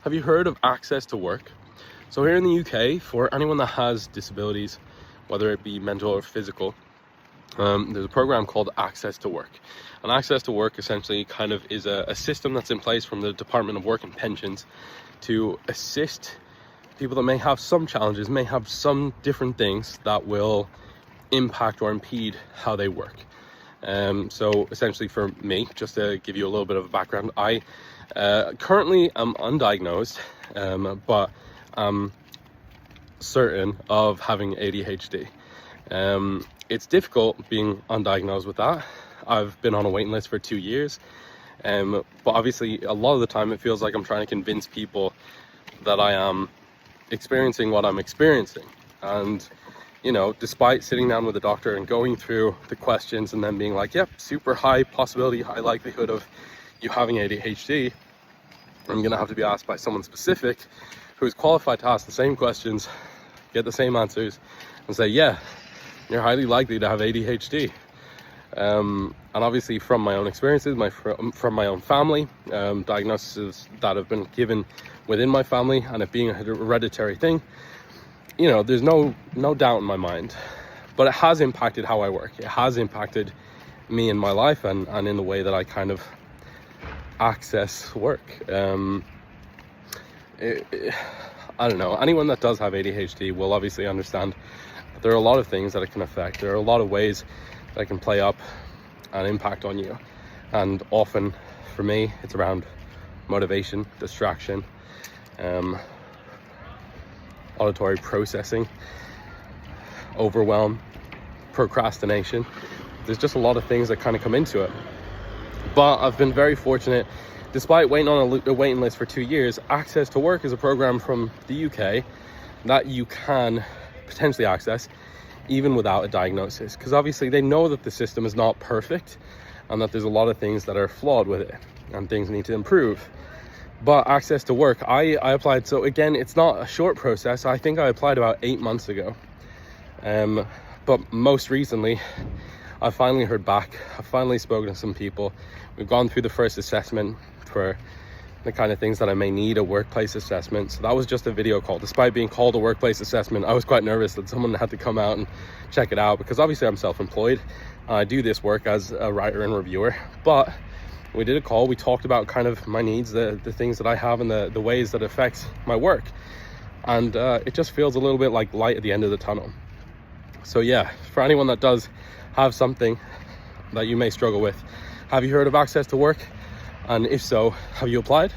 Have you heard of Access to Work? So here in the UK, for anyone that has disabilities, whether it be mental or physical, there's a program called Access to Work. And Access to Work essentially kind of is a system that's in place from the Department of Work and Pensions to assist people that may have some challenges, may have some different things that will impact or impede how they work. So essentially for me, just to give you a little bit of a background, I currently am undiagnosed, but I'm certain of having ADHD. It's difficult being undiagnosed with that. I've been on a waiting list for 2 years, but obviously a lot of the time it feels like I'm trying to convince people that I am experiencing what I'm experiencing. And you know, despite sitting down with a doctor and going through the questions and then being like, yep, super high possibility, high likelihood of you having ADHD, I'm gonna have to be asked by someone specific who's qualified to ask the same questions, get the same answers, and say, yeah, you're highly likely to have ADHD. And obviously from my own experiences, from my own family, diagnoses that have been given within my family, and it being a hereditary thing, you know, there's no doubt in my mind, but it has impacted how I work. It has impacted me in my life and in the way that I kind of access work. I don't know, anyone that does have ADHD will obviously understand that there are a lot of things that it can affect. There are a lot of ways that it can play up and impact on you. And often for me, it's around motivation, distraction, auditory processing, overwhelm, procrastination. There's just a lot of things that kind of come into it. But I've been very fortunate, despite waiting on a waiting list for 2 years. Access to Work is a program from the UK that you can potentially access even without a diagnosis, because obviously they know that the system is not perfect and that there's a lot of things that are flawed with it and things need to improve. But Access to Work, I applied. So again, it's not a short process. I think I applied about 8 months ago. But most recently, I finally heard back. I've finally spoken to some people. We've gone through the first assessment for the kind of things that I may need, a workplace assessment. So that was just a video call. Despite being called a workplace assessment, I was quite nervous that someone had to come out and check it out, because obviously I'm self-employed. I do this work as a writer and reviewer, but we did a call. We talked about kind of my needs, the things that I have, and the ways that affects my work. And it just feels a little bit like light at the end of the tunnel. So yeah, for anyone that does have something that you may struggle with, have you heard of Access to Work? And if so, have you applied?